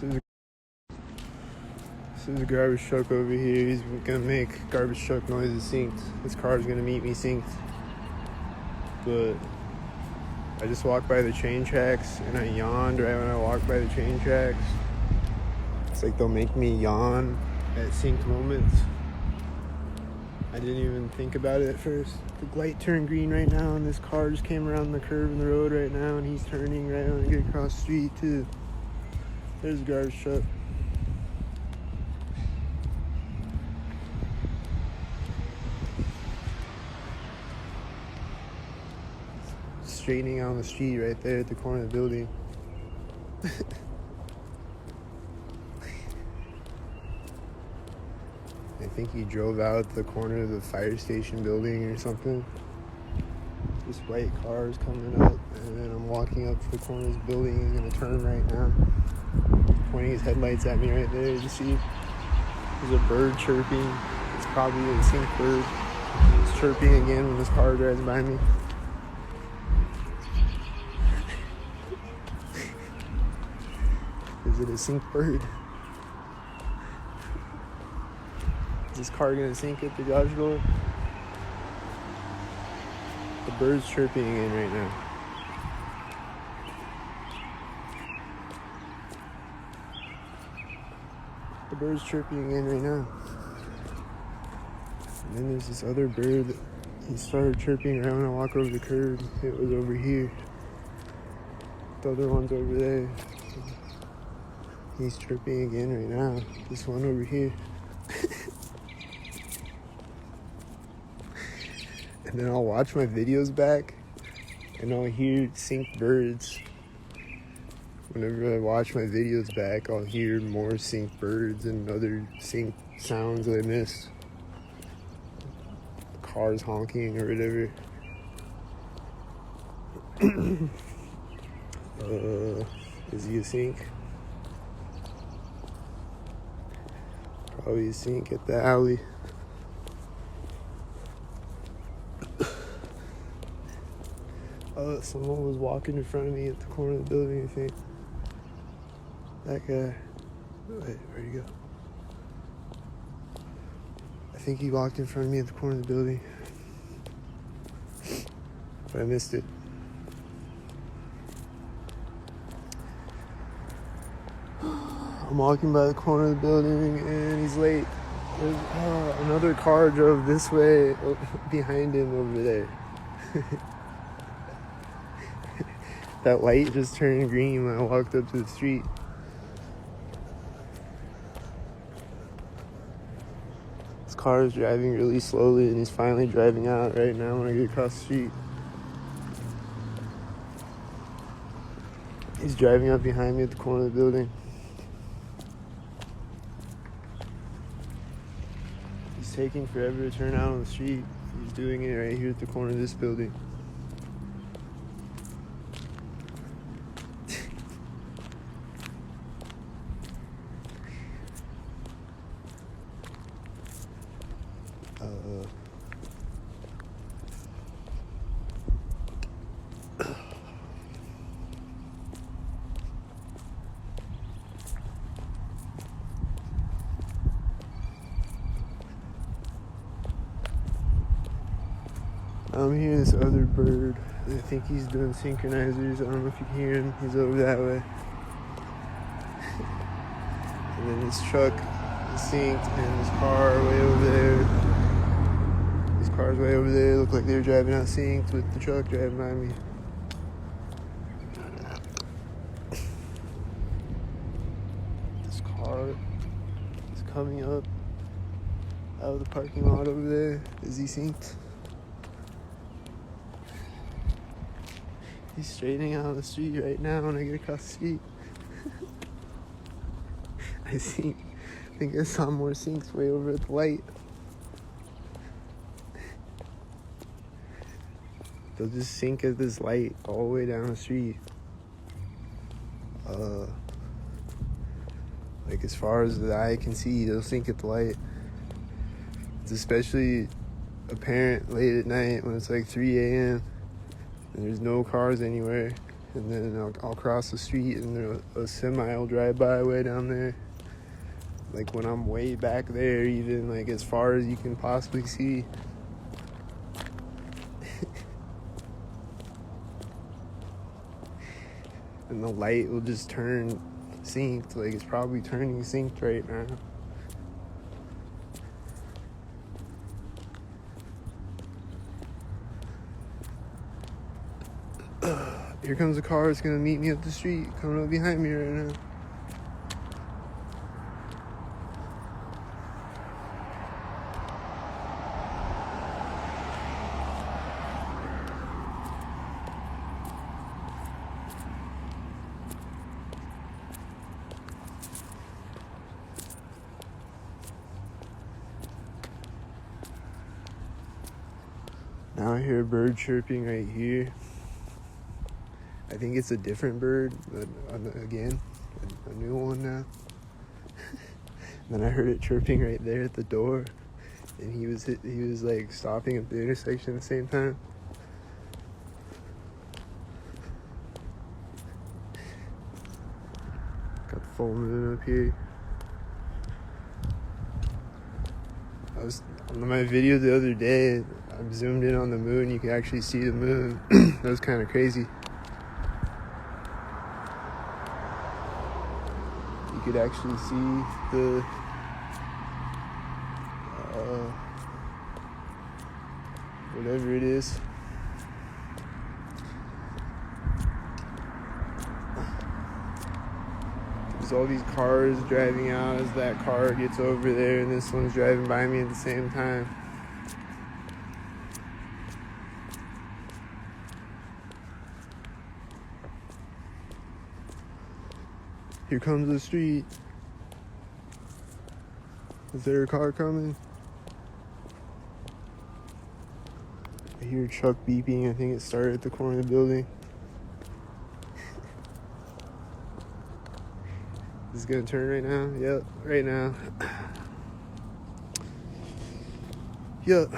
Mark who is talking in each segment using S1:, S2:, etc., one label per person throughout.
S1: This is a garbage truck over here. He's gonna make garbage truck noises synced. This car is gonna meet me synced. But I just walked by the train tracks and I yawned right when I walked by the train tracks. It's like they'll make me yawn at synced moments. I didn't even think about it at first. The light turned green right now and this car just came around the curve in the road right now and he's turning right when I get across the street too. There's a garbage truck. Straightening on the street right there at the corner of the building. I think he drove out the corner of the fire station building or something. This white car is coming up, and then I'm walking up to the corner of this building. He's gonna turn right now, pointing his headlights at me right there. You see, there's a bird chirping. It's probably a synced bird. It's chirping again when this car drives by me. Is it a synced bird? Is this car gonna sync at the garage door? The bird's chirping again right now. The bird's chirping again right now. And then there's this other bird that he started chirping right when I walk over the curb. It was over here. The other one's over there. He's chirping again right now. This one over here. And then I'll watch my videos back and I'll hear synced birds. Whenever I watch my videos back, I'll hear more synced birds and other synced sounds that I missed. Cars honking or whatever. Is he a sync? Probably a sync at the alley. Someone was walking in front of me at the corner of the building, I think. That guy. Wait, where'd he go? I think he walked in front of me at the corner of the building. But I missed it. I'm walking by the corner of the building and he's late. There's another car drove this way behind him over there. That light just turned green when I walked up to the street. This car is driving really slowly and he's finally driving out right now when I get across the street. He's driving up behind me at the corner of the building. He's taking forever to turn out on the street. He's doing it right here at the corner of this building. I'm hearing this other bird. I think he's doing synchronizers. I don't know if you can hear him. He's over that way. And then this truck is synced and this car way over there. These cars way over there look like they're driving out synced with the truck driving by me. This car is coming up out of the parking lot over there. Is he synced? He's straightening out on the street right now when I get across the street. I think I saw more syncs way over at the light. They'll just sync at this light all the way down the street. Like as far as the eye can see, they'll sync at the light. It's especially apparent late at night when it's like 3 a.m. and there's no cars anywhere. and then I'll cross the street, and a semi will drive by way down there. Like when I'm way back there, even like as far as you can possibly see. And the light will just turn synced, like it's probably turning synced right now. Here comes a car. It's gonna meet me up the street, coming up behind me right now. Now I hear a bird chirping right here. I think it's a different bird, but again, a new one now. Then I heard it chirping right there at the door, and he was like stopping at the intersection at the same time. Got the full moon up here. I was on my video the other day. I zoomed in on the moon. You can actually see the moon. That was kind of crazy. You could actually see the whatever it is. There's all these cars driving out as that car gets over there, and this one's driving by me at the same time. Here comes the street. Is there a car coming? I hear a truck beeping. I think it started at the corner of the building. Is it gonna turn right now? Yep, right now. Yep.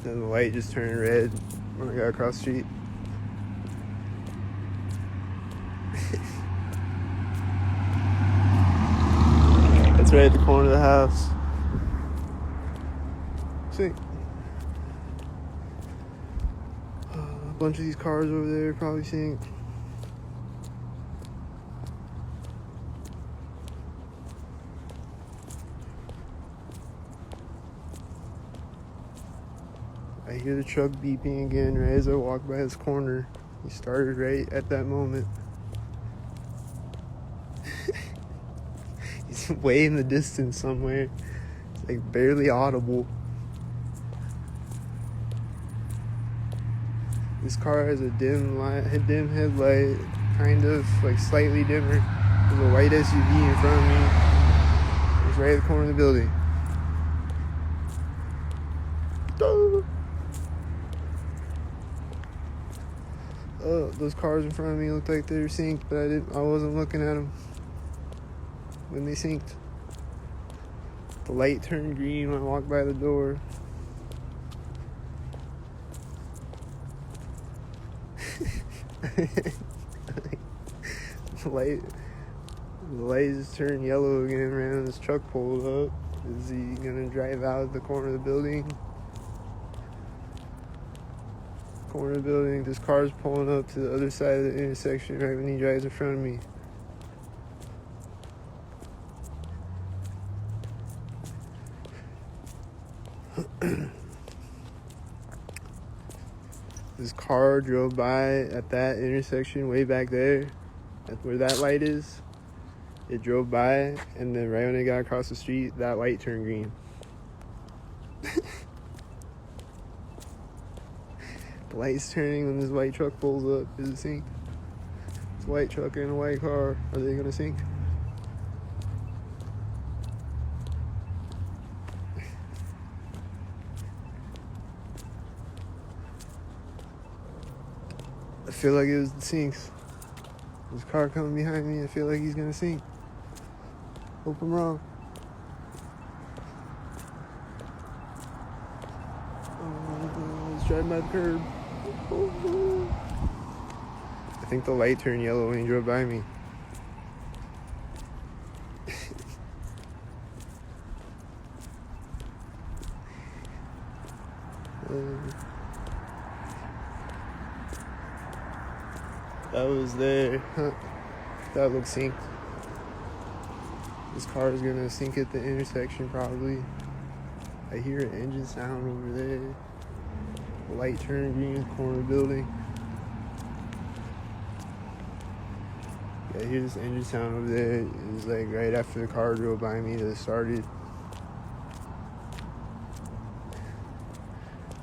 S1: Then the light just turned red when I got across the street. That's right at the corner of the house. See? A bunch of these cars over there probably seeing. I hear the truck beeping again right as I walk by this corner. He started right at that moment. He's way in the distance somewhere. It's like barely audible. This car has a dim headlight, kind of like slightly dimmer. There's a white SUV in front of me. It's right at the corner of the building. Oh, those cars in front of me looked like they were synced, but I wasn't looking at them when they synced. The light turned green when I walked by the door. The light just turned yellow again right when this truck pulled up. Is he gonna drive out of the corner of the building? Corner of the building. This car's pulling up to the other side of the intersection right when he drives in front of me. This car drove by at that intersection way back there, at where that light is. It drove by, and then right when it got across the street, that light turned green. The light's turning when this white truck pulls up. Is it synced? It's a white truck and a white car. Are they gonna sync? I feel like it was the syncs. This car coming behind me, I feel like he's gonna sync. Hope I'm wrong. Oh, side by the curb. I think the light turned yellow when he drove by me. That was there. That looks synced. This car is gonna sink at the intersection probably. I hear an engine sound over there. Light turning green, corner building. Yeah, I hear this engine sound over there. It was like right after the car drove by me that it started.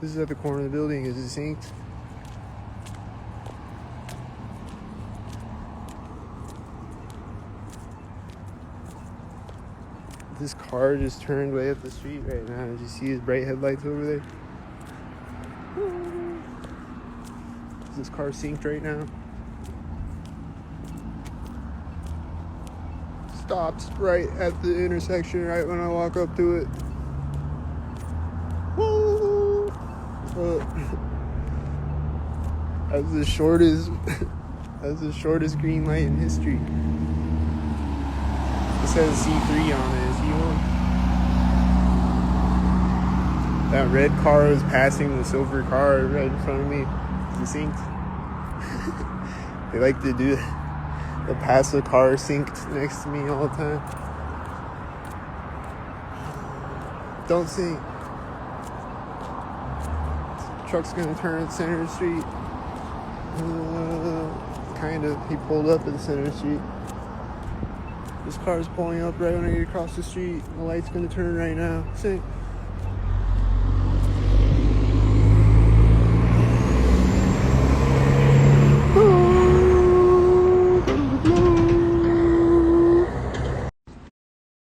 S1: This is at the corner of the building. Is it synced? This car just turned way up the street right now. Did you see his bright headlights over there? Is this car synced right now? Stops right at the intersection right when I walk up to it. That's the shortest green light in history. It says C3 on it. Is he on? That red car was passing the silver car right in front of me. Is it synced? They like to do that. They'll pass the car synced next to me all the time. Don't sync. Truck's gonna turn at center street. Kind of. He pulled up at the center of the street. This car's pulling up right when I get across the street. The light's gonna turn right now. Sync.